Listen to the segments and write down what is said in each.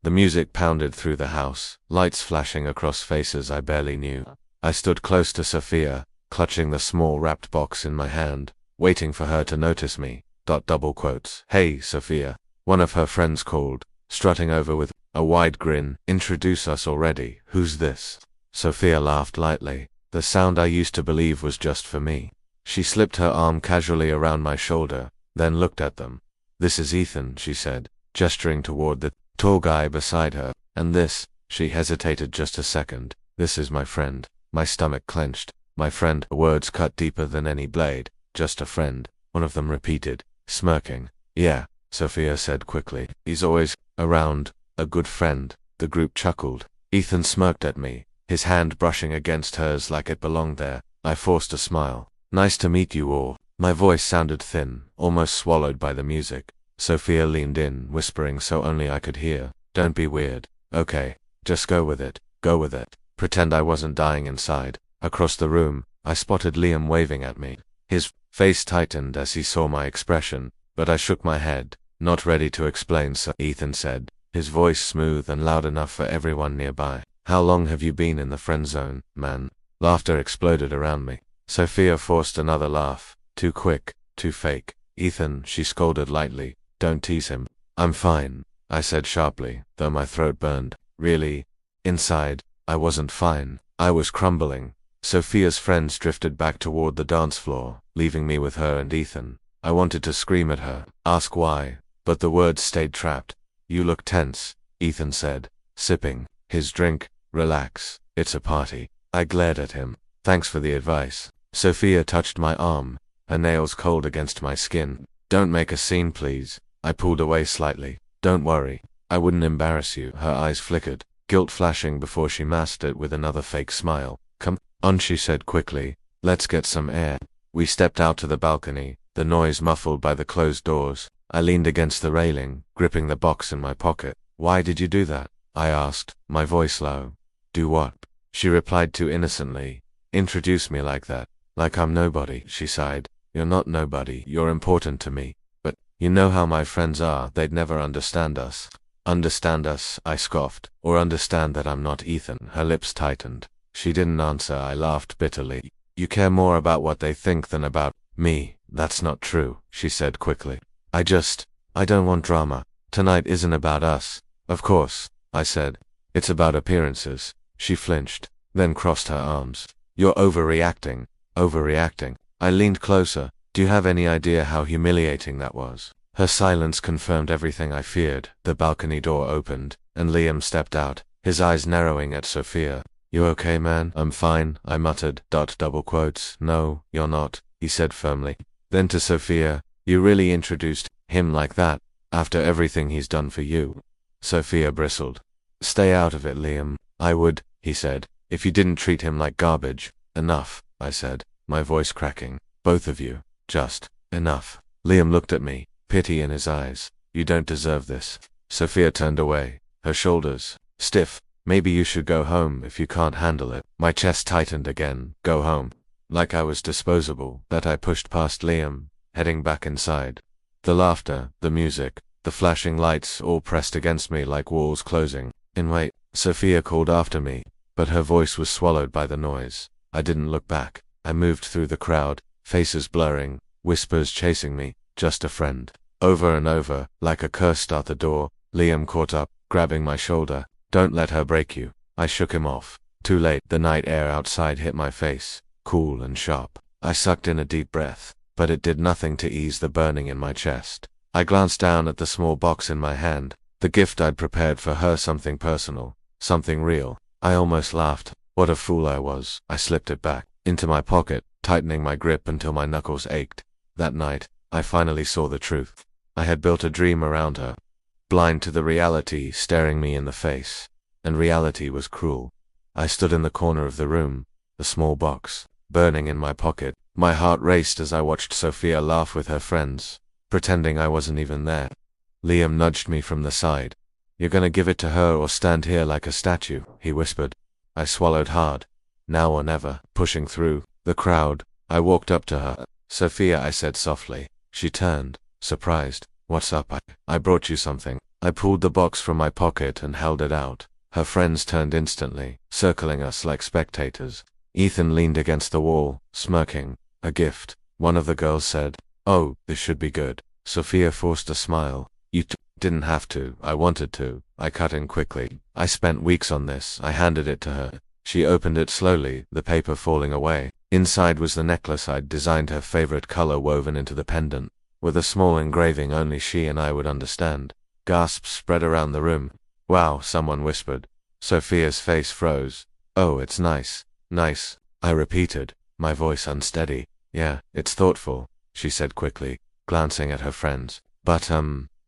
The music pounded through the house, lights flashing across faces I barely knew. I stood close to Sophia, clutching the small wrapped box in my hand, waiting for her to notice me. Hey, Sophia. One of her friends called, strutting over with a wide grin. Introduce us already. Who's this? Sophia laughed lightly, the sound I used to believe was just for me. She slipped her arm casually around my shoulder, then looked at them. This is Ethan, she said, gesturing toward the tall guy beside her. And this, she hesitated just a second. This is my friend. My stomach clenched. My friend. Words cut deeper than any blade. Just a friend, one of them repeated, smirking. Yeah, Sophia said quickly. He's always around. A good friend. The group chuckled. Ethan smirked at me, his hand brushing against hers like it belonged there. I forced a smile. Nice to meet you all. My voice sounded thin, almost swallowed by the music. Sophia leaned in, whispering so only I could hear. Don't be weird. Okay, just go with it. Go with it. Pretend I wasn't dying inside. Across the room, I spotted Liam waving at me. His face tightened as he saw my expression, but I shook my head, not ready to explain. So Ethan said, his voice smooth and loud enough for everyone nearby. How long have you been in the friend zone, man? Laughter exploded around me. Sophia forced another laugh. Too quick, too fake. Ethan, she scolded lightly, don't tease him. I'm fine, I said sharply, though my throat burned. Really? Inside, I wasn't fine. I was crumbling. Sophia's friends drifted back toward the dance floor, leaving me with her and Ethan. I wanted to scream at her, ask why, but the words stayed trapped. You look tense, Ethan said, sipping his drink. Relax, it's a party. I glared at him. Thanks for the advice. Sophia touched my arm, her nails cold against my skin. Don't make a scene, please. I pulled away slightly. Don't worry, I wouldn't embarrass you. Her eyes flickered, guilt flashing before she masked it with another fake smile. Come on, she said quickly. Let's get some air. We stepped out to the balcony, the noise muffled by the closed doors. I leaned against the railing, gripping the box in my pocket. Why did you do that? I asked, my voice low. Do what? She replied too innocently. Introduce me like that. Like I'm nobody, she sighed. You're not nobody, you're important to me. But, you know how my friends are, they'd never understand us. Understand us, I scoffed. Or understand that I'm not Ethan. Her lips tightened. She didn't answer. I laughed bitterly. You care more about what they think than about me. That's not true, she said quickly. I don't want drama. Tonight isn't about us. Of course, I said. It's about appearances. She flinched, then crossed her arms. You're overreacting. Overreacting. I leaned closer. Do you have any idea how humiliating that was? Her silence confirmed everything I feared. The balcony door opened, and Liam stepped out, his eyes narrowing at Sophia. You okay, man? I'm fine, I muttered. No, you're not, he said firmly. Then to Sophia, you really introduced him like that, after everything he's done for you? Sophia bristled. Stay out of it, Liam. I would, he said, if you didn't treat him like garbage. Enough, I said, my voice cracking. Both of you. Just enough. Liam looked at me, pity in his eyes. You don't deserve this. Sophia turned away, her shoulders stiff. Maybe you should go home if you can't handle it. My chest tightened again. Go home. Like I was disposable, that I pushed past Liam, heading back inside. The laughter, the music, the flashing lights all pressed against me like walls closing. Wait, Sophia called after me, but her voice was swallowed by the noise. I didn't look back. I moved through the crowd, faces blurring, whispers chasing me. Just a friend. Over and over, like a curse at the door. Liam caught up, grabbing my shoulder. Don't let her break you. I shook him off. Too late. The night air outside hit my face, cool and sharp. I sucked in a deep breath, but it did nothing to ease the burning in my chest. I glanced down at the small box in my hand, the gift I'd prepared for her, something personal, something real. I almost laughed. What a fool I was. I slipped it back into my pocket, tightening my grip until my knuckles ached. That night, I finally saw the truth. I had built a dream around her, blind to the reality staring me in the face. And reality was cruel. I stood in the corner of the room, the small box, burning in my pocket. My heart raced as I watched Sophia laugh with her friends, pretending I wasn't even there. Liam nudged me from the side. You're gonna give it to her or stand here like a statue, he whispered. I swallowed hard. Now or never. Pushing through the crowd, I walked up to her. Sophia, I said softly. She turned, surprised. What's up? I brought you something. I pulled the box from my pocket and held it out. Her friends turned instantly, circling us like spectators. Ethan leaned against the wall, smirking. A gift. One of the girls said, "Oh, this should be good." Sophia forced a smile. "You didn't have to. I wanted to." I cut in quickly. "I spent weeks on this." I handed it to her. She opened it slowly, the paper falling away. Inside was the necklace I'd designed, her favorite color woven into the pendant, with a small engraving only she and I would understand. Gasps spread around the room. "Wow," someone whispered. Sophia's face froze. "Oh, it's nice." "Nice," I repeated, my voice unsteady. "Yeah, it's thoughtful," she said quickly, glancing at her friends. "But,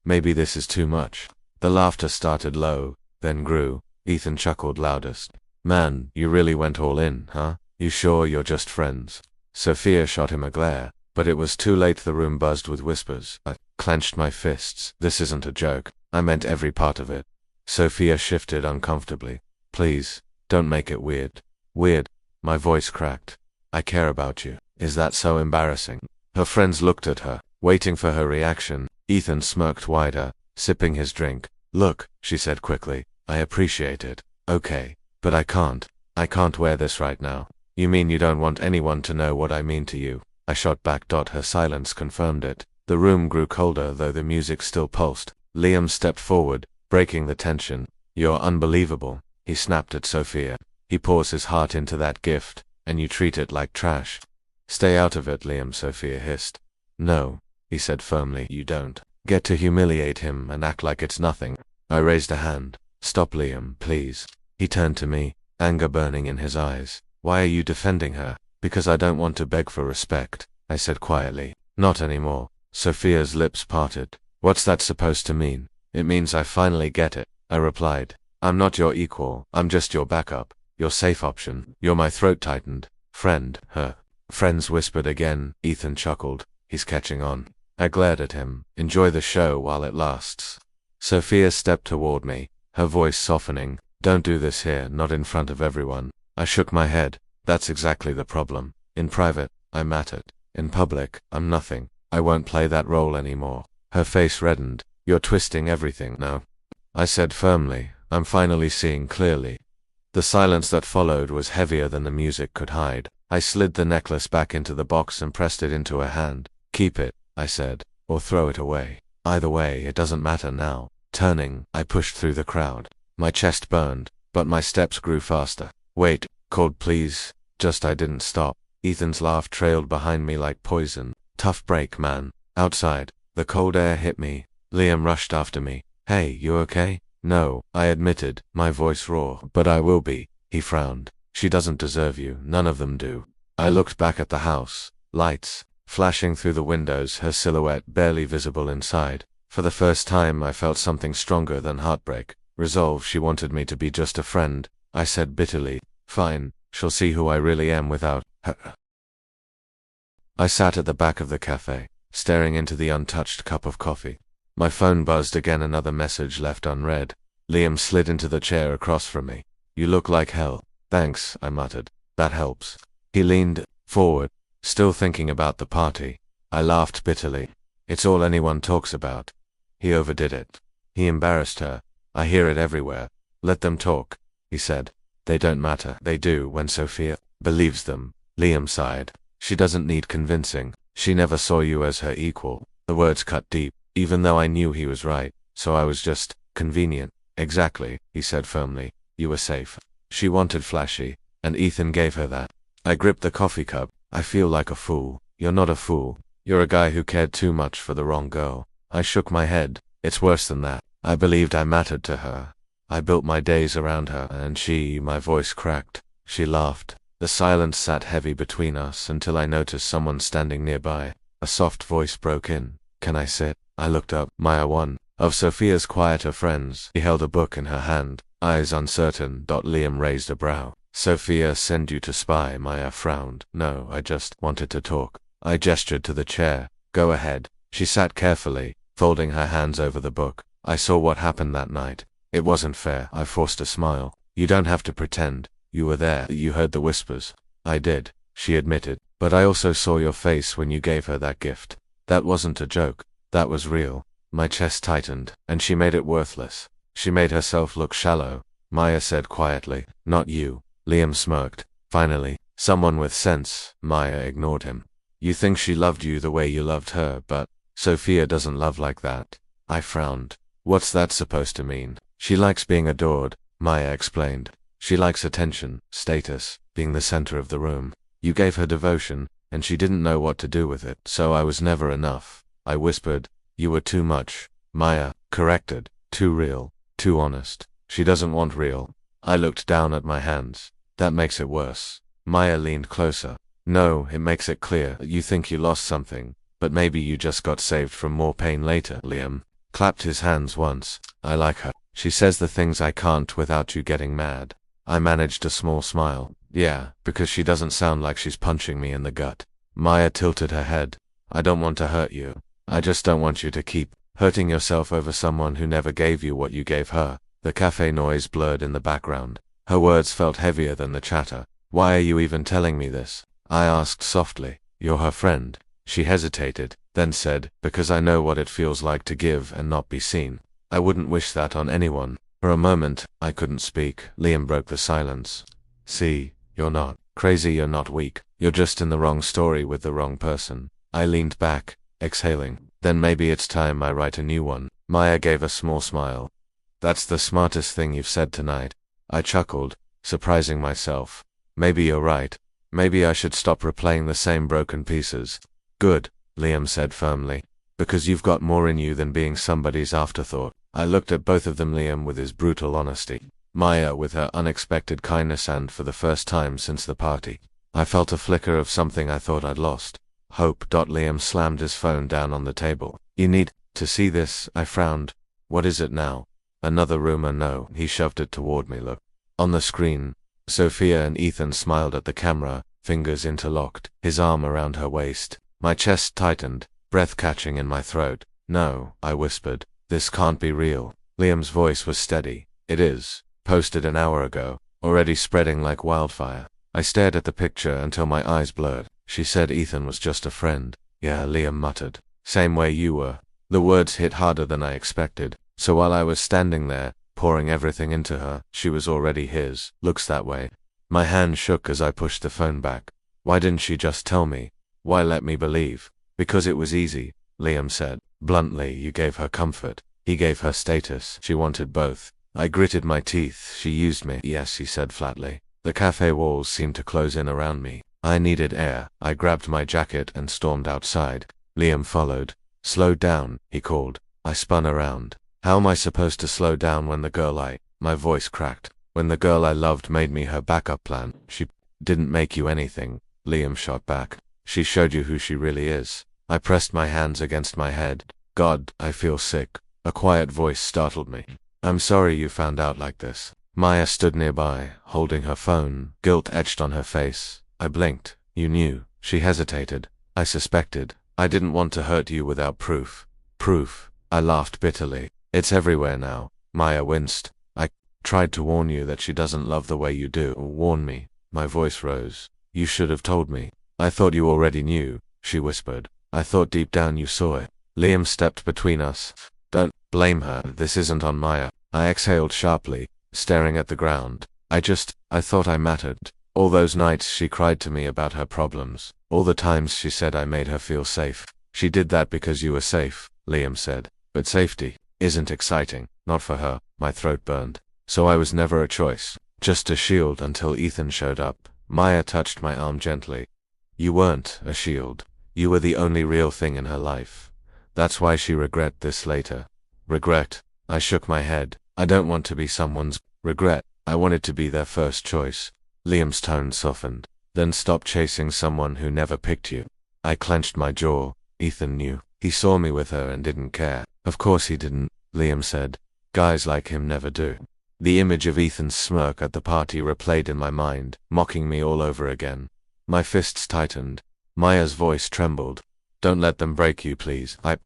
maybe this is too much." The laughter started low, then grew. Ethan chuckled loudest. "Man, you really went all in, huh? You sure you're just friends?" Sophia shot him a glare, but it was too late. The room buzzed with whispers. I clenched my fists. "This isn't a joke. I meant every part of it." Sophia shifted uncomfortably. "Please, don't make it weird." "Weird?" My voice cracked. "I care about you." "Is that so embarrassing?" Her friends looked at her, waiting for her reaction. Ethan smirked wider, sipping his drink. "Look," she said quickly, "I appreciate it. Okay. But I can't. I can't wear this right now." "You mean you don't want anyone to know what I mean to you?" I shot back. Her silence confirmed it. The room grew colder, though the music still pulsed. Liam stepped forward, breaking the tension. "You're unbelievable," he snapped at Sophia. "He pours his heart into that gift, and you treat it like trash." "Stay out of it, Liam," Sophia hissed. "No," he said firmly, "you don't get to humiliate him and act like it's nothing." I raised a hand. "Stop, Liam, please." He turned to me, anger burning in his eyes. "Why are you defending her?" "Because I don't want to beg for respect," I said quietly. "Not anymore." Sophia's lips parted. "What's that supposed to mean?" "It means I finally get it," I replied. "I'm not your equal. I'm just your backup. Your safe option. You're my throat tightened friend." Her friends whispered again. Ethan chuckled. "He's catching on." I glared at him. "Enjoy the show while it lasts." Sophia stepped toward me, her voice softening. "Don't do this here, not in front of everyone." I shook my head. "That's exactly the problem. In private, I mattered. In public, I'm nothing. I won't play that role anymore." Her face reddened. "You're twisting everything now," I said firmly. "I'm finally seeing clearly." The silence that followed was heavier than the music could hide. I slid the necklace back into the box and pressed it into her hand. "Keep it," I said, "or throw it away. Either way, it doesn't matter now." Turning, I pushed through the crowd. My chest burned, but my steps grew faster. "Wait," called, "please." I didn't stop. Ethan's laugh trailed behind me like poison. "Tough break, man." Outside, the cold air hit me. Liam rushed after me. "Hey, you okay?" "No," I admitted, my voice raw. "But I will be." He frowned. "She doesn't deserve you. None of them do." I looked back at the house. Lights flashing through the windows, her silhouette barely visible inside. For the first time, I felt something stronger than heartbreak. Resolve. She wanted me to be just a friend. I said bitterly, "Fine, she'll see who I really am without her." I sat at the back of the cafe, staring into the untouched cup of coffee. My phone buzzed again, another message left unread. Liam slid into the chair across from me. "You look like hell." "Thanks," I muttered. "That helps." He leaned forward, still thinking about the party. I laughed bitterly. "It's all anyone talks about." He overdid it. He embarrassed her. "I hear it everywhere." "Let them talk," he said. "They don't matter." "They do when Sophia believes them." Liam sighed. "She doesn't need convincing. She never saw you as her equal." The words cut deep, even though I knew he was right, so I was just convenient. "Exactly," he said firmly. "You were safe. She wanted flashy, and Ethan gave her that." I gripped the coffee cup. "I feel like a fool." "You're not a fool. You're a guy who cared too much for the wrong girl." I shook my head. "It's worse than that. I believed I mattered to her. I built my days around her, and she..." My voice cracked. She laughed. The silence sat heavy between us until I noticed someone standing nearby. A soft voice broke in. "Can I sit?" I looked up. Maya, one of Sophia's quieter friends. She held a book in her hand, eyes uncertain. Liam raised a brow. "Sophia sent you to spy?" Maya frowned. "No, I just wanted to talk." I gestured to the chair. "Go ahead." She sat carefully, folding her hands over the book. "I saw what happened that night. It wasn't fair." I forced a smile. "You don't have to pretend. You were there. You heard the whispers." "I did," she admitted. "But I also saw your face when you gave her that gift. That wasn't a joke. That was real." My chest tightened, and she made it worthless. She made herself look shallow, Maya said quietly. Not you. Liam smirked. Finally, someone with sense. Maya ignored him. You think she loved you the way you loved her, but Sophia doesn't love like that. I frowned. What's that supposed to mean? She likes being adored, Maya explained. She likes attention, status, being the center of the room. You gave her devotion, and she didn't know what to do with it, so I was never enough. I whispered. You were too much. Maya corrected. Too real, too honest. She doesn't want real. I looked down at my hands. That makes it worse. Maya leaned closer. No, it makes it clear that you think you lost something, but maybe you just got saved from more pain later. Liam clapped his hands once. I like her. She says the things I can't without you getting mad. I managed a small smile. Yeah, because she doesn't sound like she's punching me in the gut. Maya tilted her head. I don't want to hurt you. I just don't want you to keep hurting yourself over someone who never gave you what you gave her. The cafe noise blurred in the background. Her words felt heavier than the chatter. Why are you even telling me this? I asked softly. You're her friend. She hesitated, then said, because I know what it feels like to give and not be seen. I wouldn't wish that on anyone. For a moment, I couldn't speak. Liam broke the silence. See, you're not crazy, you're not weak. You're just in the wrong story with the wrong person. I leaned back, exhaling. Then maybe it's time I write a new one. Maya gave a small smile. That's the smartest thing you've said tonight. I chuckled, surprising myself. Maybe you're right. Maybe I should stop replaying the same broken pieces. Good, Liam said firmly. Because you've got more in you than being somebody's afterthought. I looked at both of them, Liam with his brutal honesty, Maya with her unexpected kindness, and for the first time since the party, I felt a flicker of something I thought I'd lost. Hope. Liam slammed his phone down on the table. You need to see this. I frowned. What is it now? Another rumor? No. He shoved it toward me. Look. On the screen. Sophia and Ethan smiled at the camera, fingers interlocked, his arm around her waist. My chest tightened, breath catching in my throat. No, I whispered. This can't be real. Liam's voice was steady. It is. Posted an hour ago. Already spreading like wildfire. I stared at the picture until my eyes blurred. She said Ethan was just a friend. Yeah, Liam muttered. Same way you were. The words hit harder than I expected. So while I was standing there, pouring everything into her, she was already his. Looks that way. My hand shook as I pushed the phone back. Why didn't she just tell me? Why let me believe? Because it was easy, Liam said. Bluntly, you gave her comfort. He gave her status. She wanted both. I gritted my teeth. She used me. Yes, he said flatly. The cafe walls seemed to close in around me. I needed air. I grabbed my jacket and stormed outside. Liam followed. Slow down, he called. I spun around. How am I supposed to slow down when the girl my voice cracked. When the girl I loved made me her backup plan? She didn't make you anything, Liam shot back. She showed you who she really is. I pressed my hands against my head. God, I feel sick. A quiet voice startled me. I'm sorry you found out like this. Maya stood nearby, holding her phone, guilt etched on her face. I blinked. You knew. She hesitated. I suspected. I didn't want to hurt you without proof. Proof. I laughed bitterly. It's everywhere now. Maya winced. I tried to warn you that she doesn't love the way you do. Warn me. My voice rose. You should have told me. I thought you already knew, she whispered. I thought deep down you saw it. Liam stepped between us. Don't blame her. This isn't on Maya. I exhaled sharply, staring at the ground. I thought I mattered. All those nights she cried to me about her problems. All the times she said I made her feel safe. She did that because you were safe, Liam said. But safety isn't exciting. Not for her. My throat burned. So I was never a choice. Just a shield until Ethan showed up. Maya touched my arm gently. You weren't a shield. You were the only real thing in her life. That's why she regret this later. Regret? I shook my head. I don't want to be someone's regret. I wanted to be their first choice. Liam's tone softened. Then stop chasing someone who never picked you. I clenched my jaw. Ethan knew. He saw me with her and didn't care. Of course he didn't, Liam said. Guys like him never do. The image of Ethan's smirk at the party replayed in my mind, mocking me all over again. My fists tightened. Maya's voice trembled. Don't let them break you, please. I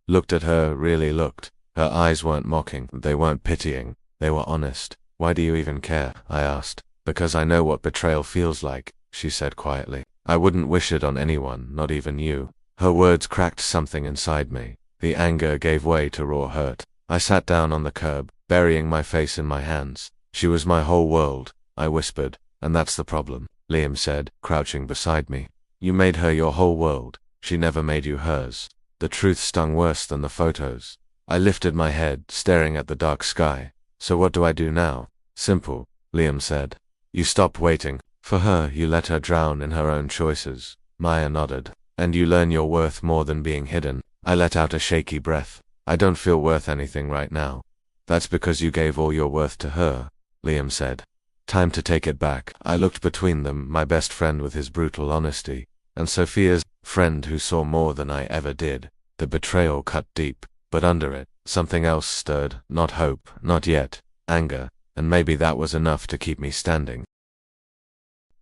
looked at her, really looked. Her eyes weren't mocking. They weren't pitying. They were honest. Why do you even care? I asked. Because I know what betrayal feels like, she said quietly. I wouldn't wish it on anyone, not even you. Her words cracked something inside me. The anger gave way to raw hurt. I sat down on the curb, burying my face in my hands. She was my whole world, I whispered. And that's the problem, Liam said, crouching beside me. You made her your whole world. She never made you hers. The truth stung worse than the photos. I lifted my head, staring at the dark sky. So what do I do now? Simple, Liam said. You stopped waiting for her, you let her drown in her own choices. Maya nodded. And you learn your worth more than being hidden. I let out a shaky breath. I don't feel worth anything right now. That's because you gave all your worth to her, Liam said. Time to take it back. I looked between them, my best friend with his brutal honesty, and Sophia's friend who saw more than I ever did. The betrayal cut deep, but under it, something else stirred. Not hope, not yet. Anger, and maybe that was enough to keep me standing.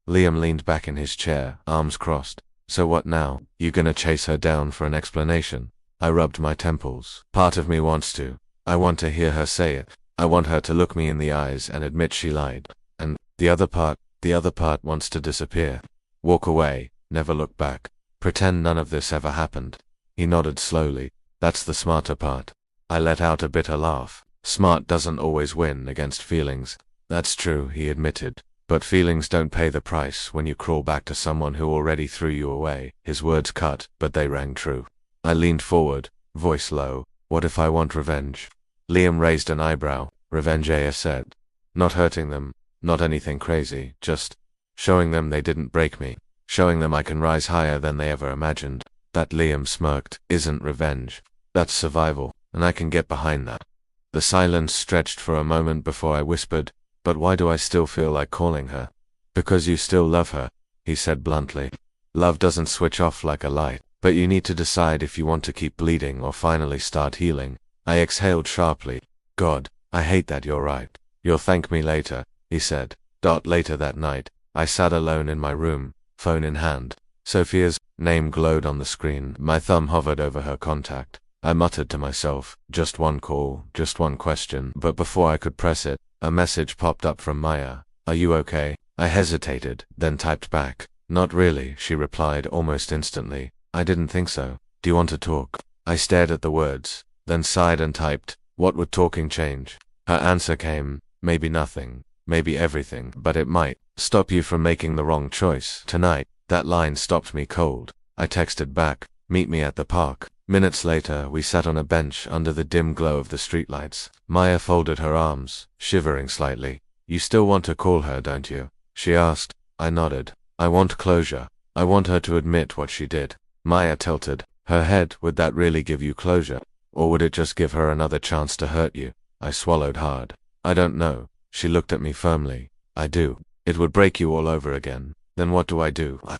Liam leaned back in his chair, arms crossed. So what now? You gonna chase her down for an explanation? I rubbed my temples. Part of me wants to. I want to hear her say it. I want her to look me in the eyes and admit she lied. And the other part wants to disappear. Walk away, never look back. Pretend none of this ever happened. He nodded slowly. That's the smarter part. I let out a bitter laugh. Smart doesn't always win against feelings. That's true, he admitted. But feelings don't pay the price when you crawl back to someone who already threw you away. His words cut, but they rang true. I leaned forward, voice low. What if I want revenge? Liam raised an eyebrow. Revenge, I said. Not hurting them, not anything crazy, just showing them they didn't break me. Showing them I can rise higher than they ever imagined. That, Liam smirked, isn't revenge. That's survival, and I can get behind that. The silence stretched for a moment before I whispered, but why do I still feel like calling her? Because you still love her, he said bluntly. Love doesn't switch off like a light, but you need to decide if you want to keep bleeding or finally start healing. I exhaled sharply. God, I hate that you're right. You'll thank me later, he said. Later that night, I sat alone in my room, phone in hand. Sophia's name glowed on the screen. My thumb hovered over her contact. I muttered to myself, just one call, just one question. But before I could press it, a message popped up from Maya. Are you okay? I hesitated, then typed back. Not really, she replied almost instantly. I didn't think so. Do you want to talk? I stared at the words, then sighed and typed, what would talking change? Her answer came, maybe nothing, maybe everything, but it might stop you from making the wrong choice tonight. That line stopped me cold. I texted back, meet me at the park. Minutes later, we sat on a bench under the dim glow of the streetlights. Maya folded her arms, shivering slightly. You still want to call her, don't you? She asked. I nodded. I want closure. I want her to admit what she did. Maya tilted her head. Would that really give you closure? Or would it just give her another chance to hurt you? I swallowed hard. I don't know. She looked at me firmly. I do. It would break you all over again. Then what do I do? I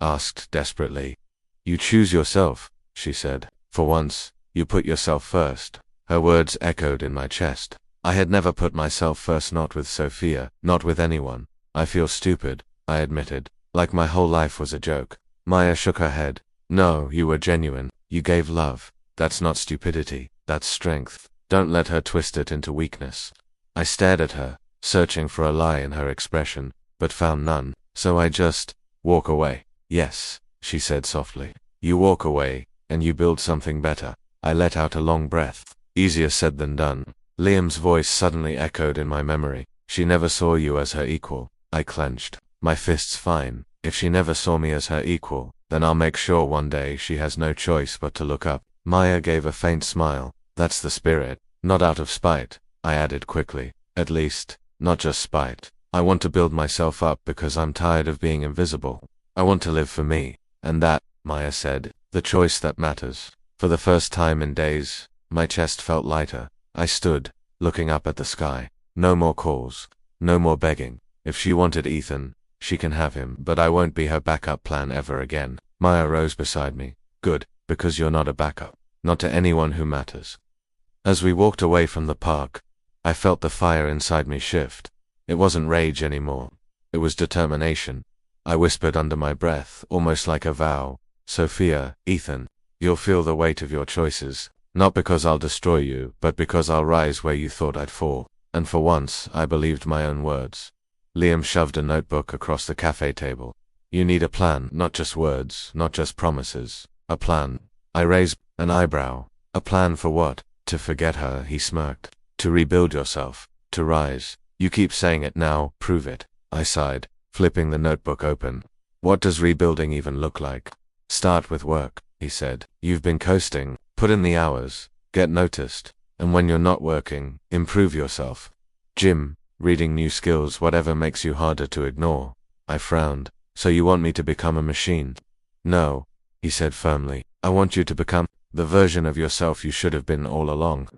asked desperately. You choose yourself, she said. For once, you put yourself first. Her words echoed in my chest. I had never put myself first, not with Sophia, not with anyone. I feel stupid, I admitted, like my whole life was a joke. Maya shook her head. No, you were genuine. You gave love. That's not stupidity, that's strength. Don't let her twist it into weakness. I stared at her, searching for a lie in her expression, but found none. So I just walk away. Yes, she said softly. You walk away, and you build something better. I let out a long breath. Easier said than done. Liam's voice suddenly echoed in my memory. She never saw you as her equal. I clenched. My fists fine. If she never saw me as her equal, then I'll make sure one day she has no choice but to look up. Maya gave a faint smile. That's the spirit. Not out of spite, I added quickly. At least, not just spite. I want to build myself up because I'm tired of being invisible. I want to live for me. And that, Maya said, the choice that matters. For the first time in days, my chest felt lighter. I stood, looking up at the sky. No more calls. No more begging. If she wanted Ethan, she can have him, but I won't be her backup plan ever again. Maya rose beside me. Good, because you're not a backup. Not to anyone who matters. As we walked away from the park, I felt the fire inside me shift. It wasn't rage anymore. It was determination. I whispered under my breath, almost like a vow. Sophia, Ethan, you'll feel the weight of your choices. Not because I'll destroy you, but because I'll rise where you thought I'd fall. And for once, I believed my own words. Liam shoved a notebook across the cafe table. You need a plan, not just words, not just promises. A plan. I raised an eyebrow. A plan for what? To forget her, he smirked. To rebuild yourself. To rise. You keep saying it now, prove it. I sighed, flipping the notebook open. What does rebuilding even look like? Start with work, he said. You've been coasting, put in the hours, get noticed, and when you're not working, improve yourself. Gym, reading new skills, whatever makes you harder to ignore. I frowned. So you want me to become a machine? No, he said firmly. I want you to become the version of yourself you should have been all along.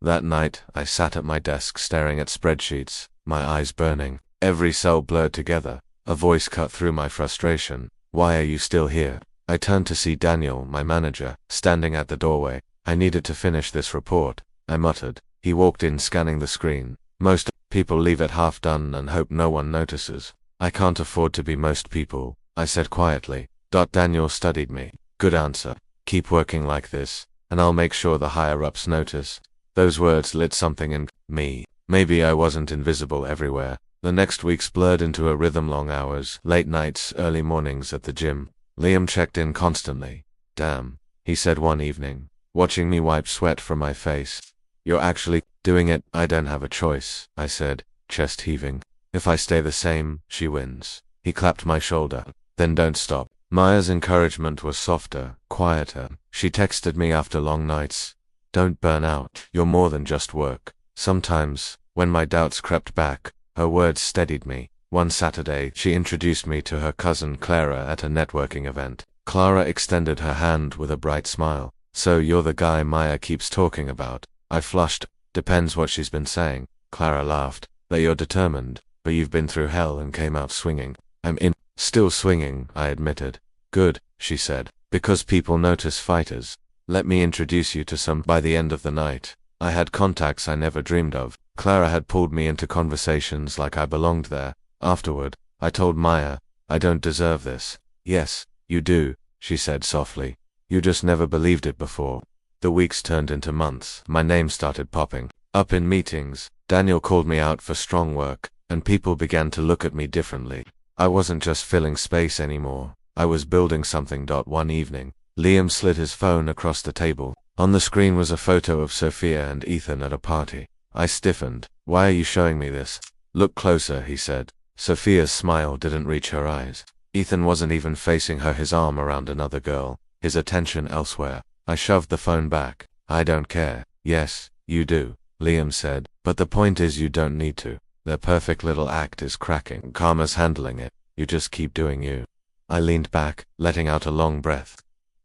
That night, I sat at my desk staring at spreadsheets, my eyes burning, every cell blurred together. A voice cut through my frustration. Why are you still here? I turned to see Daniel, my manager, standing at the doorway. I needed to finish this report, I muttered. He walked in, scanning the screen. Most people leave it half done and hope no one notices. I can't afford to be most people, I said quietly. Daniel studied me. Good answer. Keep working like this, and I'll make sure the higher-ups notice. Those words lit something in me. Maybe I wasn't invisible everywhere. The next weeks blurred into a rhythm: long hours, late nights, early mornings at the gym. Liam checked in constantly. Damn, he said one evening, watching me wipe sweat from my face. You're actually doing it. I don't have a choice, I said, chest heaving. If I stay the same, she wins. He clapped my shoulder. Then don't stop. Maya's encouragement was softer, quieter. She texted me after long nights. Don't burn out. You're more than just work. Sometimes, when my doubts crept back, her words steadied me. One Saturday, she introduced me to her cousin Clara at a networking event. Clara extended her hand with a bright smile. So you're the guy Maya keeps talking about. I flushed. Depends what she's been saying. Clara laughed. That you're determined, but you've been through hell and came out swinging. I'm in. Still swinging, I admitted. Good, she said, because people notice fighters. Let me introduce you to some. By the end of the night, I had contacts I never dreamed of. Clara had pulled me into conversations like I belonged there. Afterward, I told Maya, I don't deserve this. Yes, you do, she said softly. You just never believed it before. The weeks turned into months. My name started popping up in meetings. Daniel called me out for strong work, and people began to look at me differently. I wasn't just filling space anymore. I was building something. One evening, Liam slid his phone across the table. On the screen was a photo of Sophia and Ethan at a party. I stiffened. Why are you showing me this? Look closer, he said. Sophia's smile didn't reach her eyes. Ethan wasn't even facing her, his arm around another girl, his attention elsewhere. I shoved the phone back. I don't care. Yes, you do, Liam said. But the point is you don't need to. Their perfect little act is cracking. Karma's handling it. You just keep doing you. I leaned back, letting out a long breath.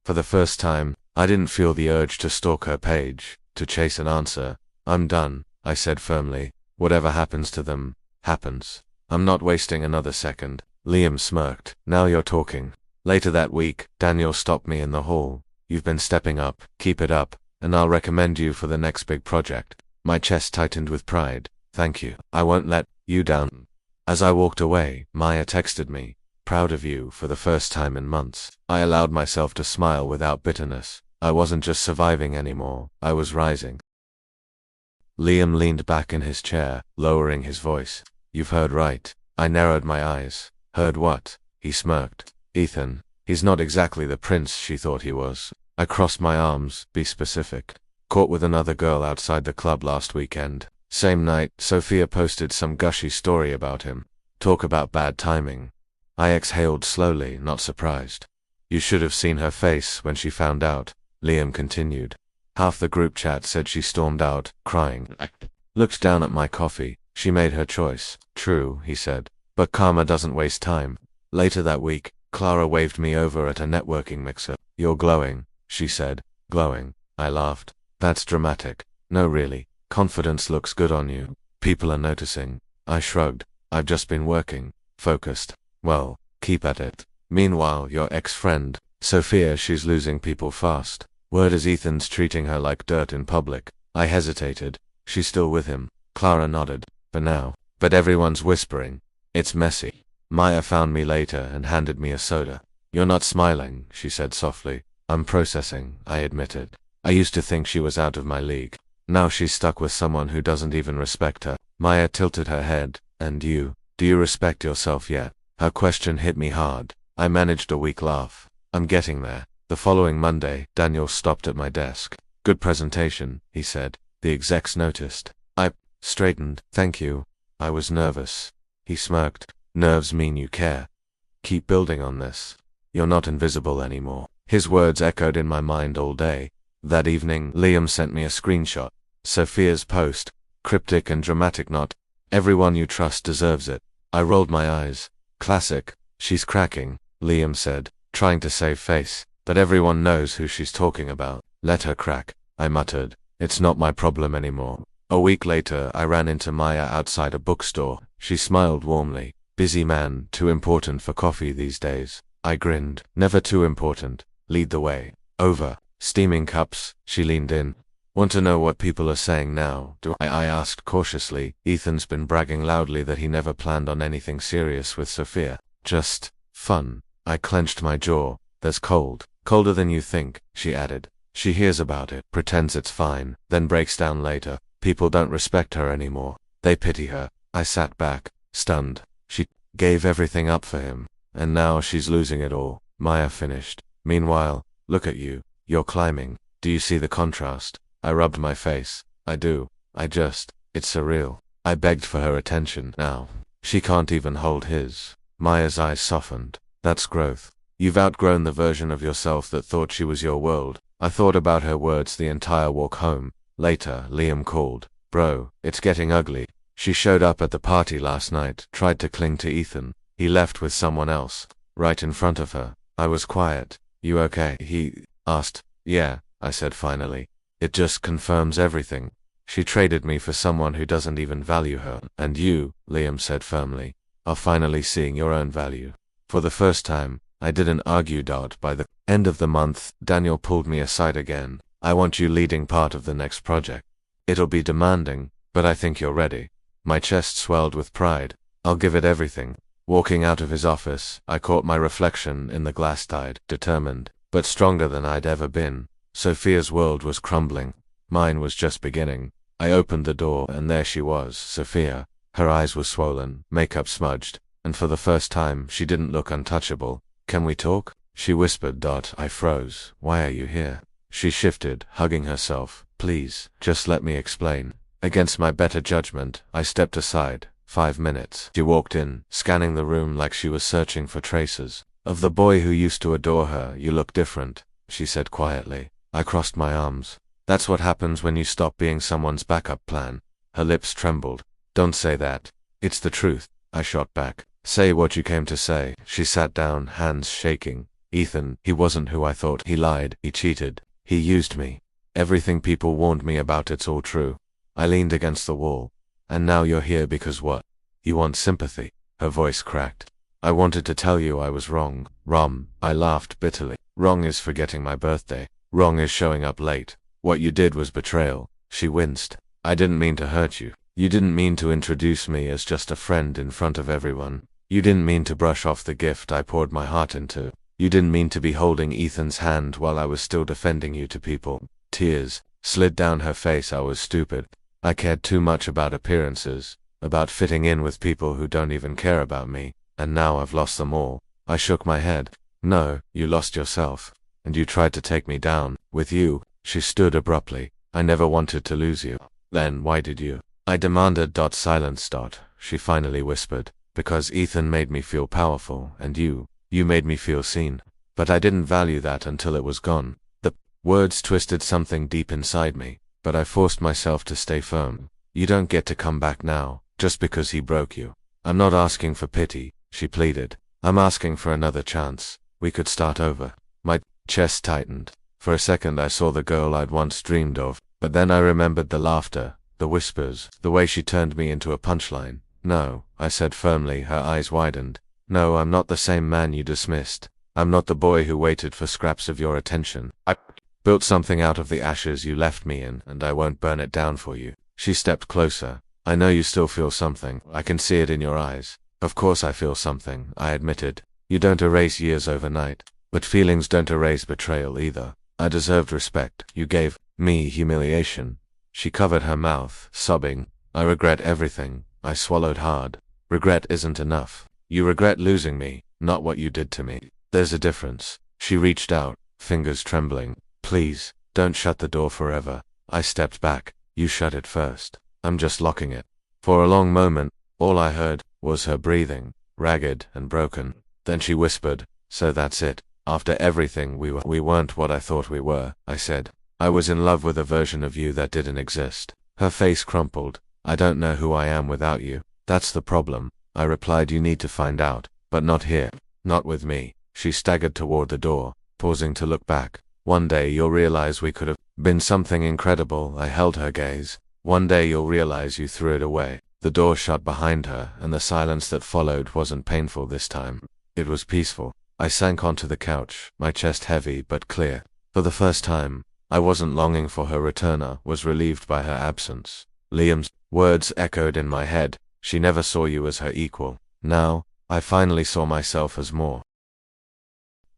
For the first time, I didn't feel the urge to stalk her page, to chase an answer. I'm done, I said firmly. Whatever happens to them, happens. I'm not wasting another second. Liam smirked. Now you're talking. Later that week, Daniel stopped me in the hall. You've been stepping up, keep it up, and I'll recommend you for the next big project. My chest tightened with pride. Thank you. I won't let you down. As I walked away, Maya texted me. Proud of you for the first time in months. I allowed myself to smile without bitterness. I wasn't just surviving anymore. I was rising. Liam leaned back in his chair, lowering his voice. You've heard right. I narrowed my eyes. Heard what? He smirked. Ethan. He's not exactly the prince she thought he was. I crossed my arms. Be specific. Caught with another girl outside the club last weekend. Same night, Sophia posted some gushy story about him. Talk about bad timing. I exhaled slowly, not surprised. You should have seen her face when she found out, Liam continued. Half the group chat said she stormed out, crying. Looked down at my coffee. She made her choice. True, he said. But karma doesn't waste time. Later that week, Clara waved me over at a networking mixer. You're glowing, she said. Glowing. I laughed. That's dramatic. No, really. Confidence looks good on you. People are noticing. I shrugged. I've just been working. Focused. Well, keep at it. Meanwhile, your ex-friend, Sophia, she's losing people fast. Word is Ethan's treating her like dirt in public. I hesitated. She's still with him. Clara nodded. For now. But everyone's whispering. It's messy. Maya found me later and handed me a soda. You're not smiling, she said softly. I'm processing, I admitted. I used to think she was out of my league. Now she's stuck with someone who doesn't even respect her. Maya tilted her head. And you? Do you respect yourself yet? Her question hit me hard. I managed a weak laugh. I'm getting there. The following Monday, Daniel stopped at my desk. Good presentation, he said. The execs noticed. I straightened. Thank you. I was nervous. He smirked. Nerves mean you care. Keep building on this. You're not invisible anymore. His words echoed in my mind all day. That evening, Liam sent me a screenshot. Sophia's post. Cryptic and dramatic. Not everyone you trust deserves it. I rolled my eyes. Classic. She's cracking, Liam said, trying to save face. But everyone knows who she's talking about. Let her crack, I muttered. It's not my problem anymore. A week later, I ran into Maya outside a bookstore. She smiled warmly. Busy man, too important for coffee these days. I grinned. Never too important. Lead the way. Over. Steaming cups, she leaned in. Want to know what people are saying now, do I asked cautiously. Ethan's been bragging loudly that he never planned on anything serious with Sophia. Just fun. I clenched my jaw. There's cold. Colder than you think, she added. She hears about it, pretends it's fine, then breaks down later. People don't respect her anymore. They pity her. I sat back, stunned. She gave everything up for him, and now she's losing it all. Maya finished. Meanwhile, look at you. You're climbing. Do you see the contrast? I rubbed my face. I do. It's surreal. I begged for her attention. Now, she can't even hold his. Maya's eyes softened. That's growth. You've outgrown the version of yourself that thought she was your world. I thought about her words the entire walk home. Later, Liam called. Bro, it's getting ugly. She showed up at the party last night, tried to cling to Ethan. He left with someone else, right in front of her. I was quiet. You okay? He asked. Yeah, I said finally. It just confirms everything. She traded me for someone who doesn't even value her. And you, Liam said firmly, are finally seeing your own value. For the first time, I didn't argue. By the end of the month, Daniel pulled me aside again. I want you leading part of the next project. It'll be demanding, but I think you're ready. My chest swelled with pride. I'll give it everything. Walking out of his office, I caught my reflection in the glass tide, determined, but stronger than I'd ever been. Sophia's world was crumbling. Mine was just beginning. I opened the door, and there she was, Sophia. Her eyes were swollen, makeup smudged, and for the first time, she didn't look untouchable. Can we talk? She whispered. I froze. Why are you here? She shifted, hugging herself. Please, just let me explain. Against my better judgment, I stepped aside. 5 minutes. She walked in, scanning the room like she was searching for traces of the boy who used to adore her. You look different, she said quietly. I crossed my arms. That's what happens when you stop being someone's backup plan. Her lips trembled. Don't say that. It's the truth, I shot back. Say what you came to say. She sat down, hands shaking. Ethan, he wasn't who I thought. He lied. He cheated. He used me. Everything people warned me about, it's all true. I leaned against the wall. And now you're here because what? You want sympathy. Her voice cracked. I wanted to tell you I was wrong. Rom. I laughed bitterly. Wrong is forgetting my birthday. Wrong is showing up late. What you did was betrayal. She winced. I didn't mean to hurt you. You didn't mean to introduce me as just a friend in front of everyone. You didn't mean to brush off the gift I poured my heart into. You didn't mean to be holding Ethan's hand while I was still defending you to people. Tears slid down her face. I was stupid. I cared too much about appearances, about fitting in with people who don't even care about me, and now I've lost them all. I shook my head. No, you lost yourself, and you tried to take me down. With you. She stood abruptly. I never wanted to lose you. Then why did you? I demanded. Silence. She finally whispered. Because Ethan made me feel powerful, and you made me feel seen. But I didn't value that until it was gone. The words twisted something deep inside me, but I forced myself to stay firm. You don't get to come back now, just because he broke you. I'm not asking for pity, she pleaded. I'm asking for another chance. We could start over. My chest tightened. For a second I saw the girl I'd once dreamed of, but then I remembered the laughter, the whispers, the way she turned me into a punchline. No, I said firmly. Her eyes widened. No, I'm not the same man you dismissed. I'm not the boy who waited for scraps of your attention. I built something out of the ashes you left me in, and I won't burn it down for you. She stepped closer. I know you still feel something. I can see it in your eyes. Of course I feel something, I admitted. You don't erase years overnight. But feelings don't erase betrayal either. I deserved respect. You gave me humiliation. She covered her mouth, sobbing. I regret everything. I swallowed hard. Regret isn't enough. You regret losing me, not what you did to me. There's a difference. She reached out, fingers trembling. Please, Don't shut the door forever. I stepped back. You shut it first. I'm just locking it. For a long moment, all I heard was her breathing, ragged and broken. Then she whispered, so that's it. After everything we weren't what I thought we were, I said. I was in love with a version of you that didn't exist. Her face crumpled. I don't know who I am without you. That's the problem. I replied, you need to find out, but not here. Not with me. She staggered toward the door, pausing to look back. One day you'll realize we could have been something incredible. I held her gaze. One day you'll realize you threw it away. The door shut behind her, and the silence that followed wasn't painful this time. It was peaceful. I sank onto the couch, my chest heavy but clear. For the first time, I wasn't longing for her return, I was relieved by her absence. Liam's words echoed in my head. She never saw you as her equal. Now, I finally saw myself as more.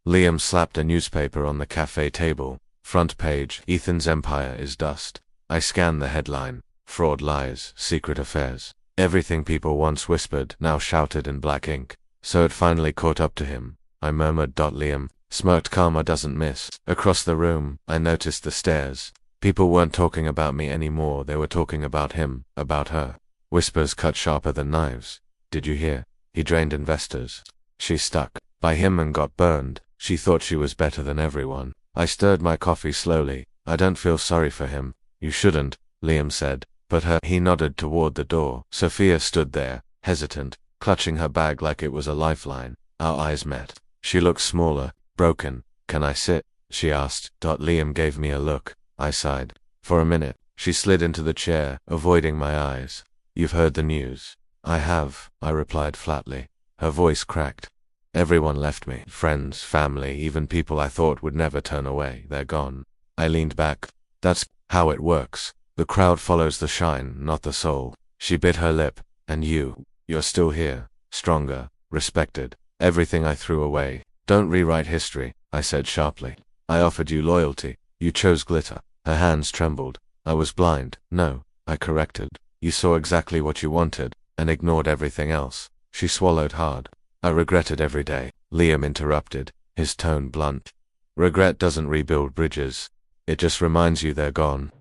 Liam slapped a newspaper on the cafe table. Front page, Ethan's empire is dust. I scanned the headline. Fraud, lies, secret affairs. Everything people once whispered, now shouted in black ink. So it finally caught up to him. I murmured. Liam smirked. Karma doesn't miss. Across the room, I noticed the stares. People weren't talking about me anymore. They were talking about him, about her. Whispers cut sharper than knives. Did you hear? He drained investors. She stuck by him and got burned. She thought she was better than everyone. I stirred my coffee slowly. I don't feel sorry for him. You shouldn't, Liam said. But her. He nodded toward the door. Sophia stood there, hesitant, clutching her bag like it was a lifeline. Our eyes met. She looked smaller, broken. Can I sit? She asked. Liam gave me a look. I sighed. For a minute, she slid into the chair, avoiding my eyes. You've heard the news. I have, I replied flatly. Her voice cracked. Everyone left me. Friends, family, even people I thought would never turn away. They're gone. I leaned back. That's how it works. The crowd follows the shine, not the soul. She bit her lip. And you're still here. Stronger, respected. Everything I threw away. Don't rewrite history, I said sharply. I offered you loyalty. You chose glitter. Her hands trembled. I was blind. No, I corrected. You saw exactly what you wanted, and ignored everything else. She swallowed hard. I regretted every day. Liam interrupted, his tone blunt. Regret doesn't rebuild bridges. It just reminds you they're gone.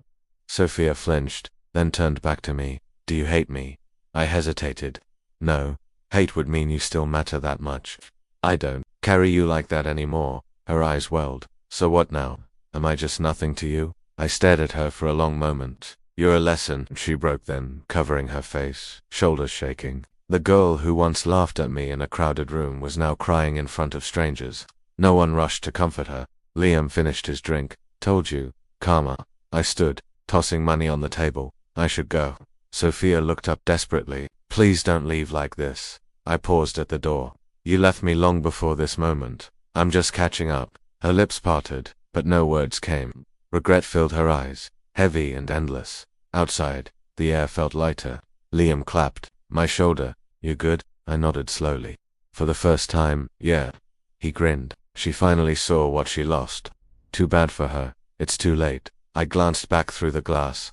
Sophia flinched, then turned back to me. Do you hate me? I hesitated. No. Hate would mean you still matter that much. I don't carry you like that anymore. Her eyes welled. So what now? Am I just nothing to you? I stared at her for a long moment. You're a lesson, she broke then, covering her face, shoulders shaking. The girl who once laughed at me in a crowded room was now crying in front of strangers. No one rushed to comfort her. Liam finished his drink. Told you. Karma. I stood, tossing money on the table. I should go. Sophia looked up desperately. Please don't leave like this. I paused at the door. You left me long before this moment. I'm just catching up. Her lips parted, but no words came. Regret filled her eyes, heavy and endless. Outside, the air felt lighter. Liam clapped my shoulder. You good? I nodded slowly. For the first time, yeah. He grinned. She finally saw what she lost. Too bad for her. It's too late. I glanced back through the glass.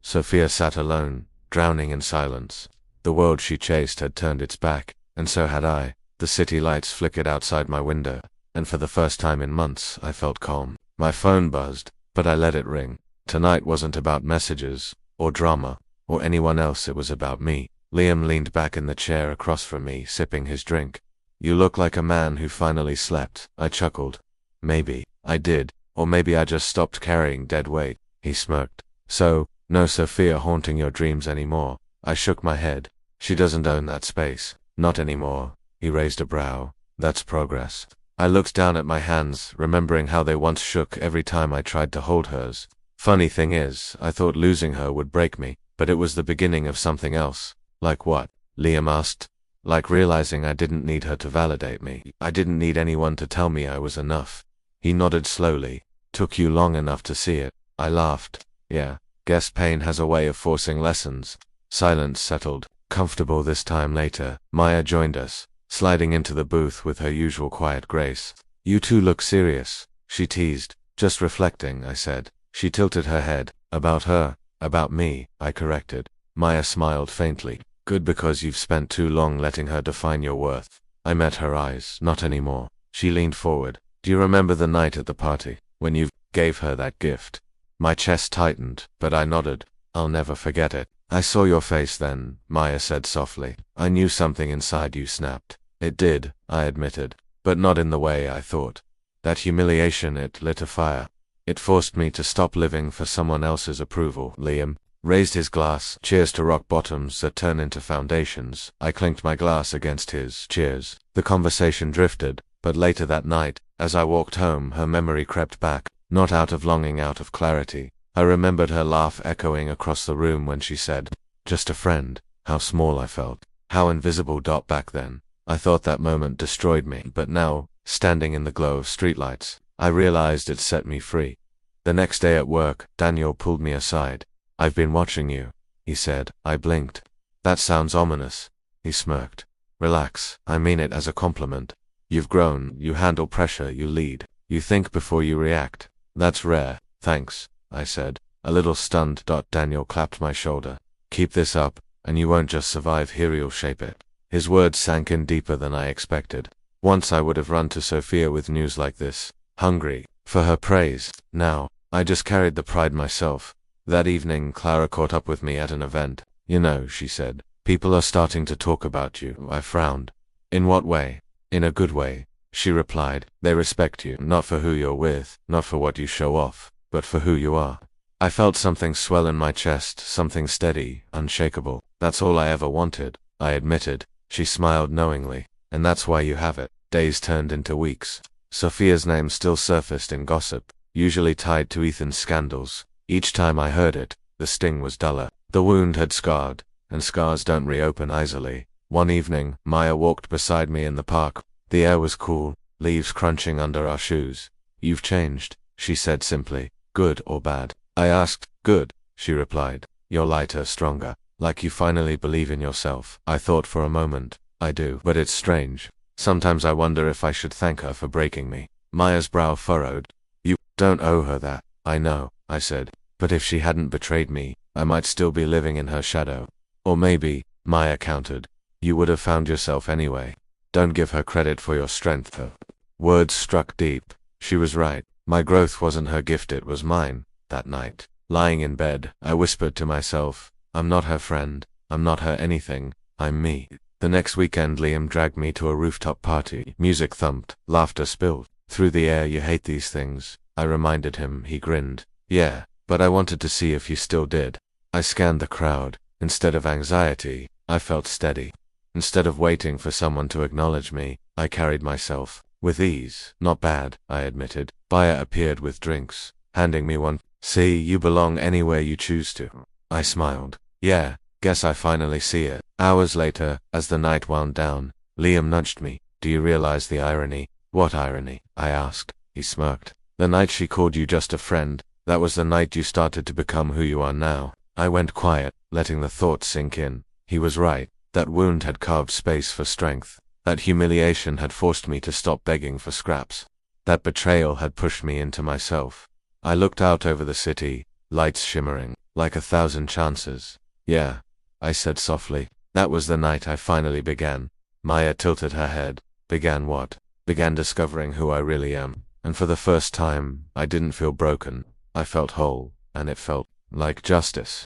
Sophia sat alone, drowning in silence. The world she chased had turned its back, and so had I. The city lights flickered outside my window, and for the first time in months, I felt calm. My phone buzzed, but I let it ring. Tonight wasn't about messages, or drama, or anyone else. It was about me. Liam leaned back in the chair across from me, sipping his drink. You look like a man who finally slept. I chuckled. Maybe I did, or maybe I just stopped carrying dead weight. He smirked. So, no Sophia haunting your dreams anymore. I shook my head. She doesn't own that space. Not anymore. He raised a brow. That's progress. I looked down at my hands, remembering how they once shook every time I tried to hold hers. Funny thing is, I thought losing her would break me, but it was the beginning of something else. Like what? Liam asked. Like realizing I didn't need her to validate me. I didn't need anyone to tell me I was enough. He nodded slowly. Took you long enough to see it. I laughed. Yeah, guess pain has a way of forcing lessons. Silence settled. Comfortable this time later, Maya joined us, sliding into the booth with her usual quiet grace. You two look serious, she teased. Just reflecting, I said. She tilted her head. About her. About me, I corrected. Maya smiled faintly. Good, because you've spent too long letting her define your worth. I met her eyes. Not anymore. She leaned forward. Do you remember the night at the party, when you gave her that gift. My chest tightened, but I nodded. I'll never forget it. I saw your face then, Maya said softly. I knew something inside you snapped. It did, I admitted, but not in the way I thought. That humiliation, it lit a fire. It forced me to stop living for someone else's approval. Liam raised his glass. Cheers to rock bottoms that turn into foundations. I clinked my glass against his. Cheers. The conversation drifted, but later that night, as I walked home, her memory crept back, not out of longing, out of clarity. I remembered her laugh echoing across the room when she said, "Just a friend." How small I felt. How invisible. Back then, I thought that moment destroyed me, but now, standing in the glow of streetlights, I realized it set me free. The next day at work, Daniel pulled me aside. "I've been watching you," he said. I blinked. "That sounds ominous." He smirked. "Relax, I mean it as a compliment. You've grown, you handle pressure, you lead, you think before you react. That's rare." "Thanks," I said, a little stunned. Daniel clapped my shoulder. "Keep this up, and you won't just survive here, you'll shape it." His words sank in deeper than I expected. Once I would have run to Sophia with news like this, hungry for her praise. Now, I just carried the pride myself. That evening, Clara caught up with me at an event. "You know," she said, "people are starting to talk about you." I frowned. "In what way?" "In a good way," she replied. "They respect you, not for who you're with, not for what you show off, but for who you are." I felt something swell in my chest, something steady, unshakable. "That's all I ever wanted," I admitted. She smiled knowingly. "And that's why you have it." Days turned into weeks. Sophia's name still surfaced in gossip, usually tied to Ethan's scandals. Each time I heard it, the sting was duller. The wound had scarred, and scars don't reopen easily. One evening, Maya walked beside me in the park. The air was cool, leaves crunching under our shoes. "You've changed," she said simply. "Good or bad?" I asked. "Good," she replied. "You're lighter, stronger, like you finally believe in yourself." I thought for a moment. I do, but it's strange. Sometimes I wonder if I should thank her for breaking me. Maya's brow furrowed. "You don't owe her that." "I know," I said. "But if she hadn't betrayed me, I might still be living in her shadow. Or maybe," Maya countered, "you would have found yourself anyway. Don't give her credit for your strength, though." Words struck deep. She was right. My growth wasn't her gift, it was mine. That night, lying in bed, I whispered to myself, "I'm not her friend. I'm not her anything. I'm me." The next weekend, Liam dragged me to a rooftop party. Music thumped, laughter spilled through the air. "You hate these things," I reminded him. He grinned. "Yeah, but I wanted to see if you still did." I scanned the crowd. Instead of anxiety, I felt steady. Instead of waiting for someone to acknowledge me, I carried myself with ease. "Not bad," I admitted. Baya appeared with drinks, handing me one. "See, you belong anywhere you choose to." I smiled. "Yeah, guess I finally see it." Hours later, as the night wound down, Liam nudged me. "Do you realize the irony?" "What irony?" I asked. He smirked. "The night she called you just a friend, that was the night you started to become who you are now." I went quiet, letting the thought sink in. He was right. That wound had carved space for strength. That humiliation had forced me to stop begging for scraps. That betrayal had pushed me into myself. I looked out over the city, lights shimmering, like 1,000 chances. "Yeah," I said softly. "That was the night I finally began." Maya tilted her head. "Began what?" "Began discovering who I really am. And for the first time, I didn't feel broken. I felt whole, and it felt like justice."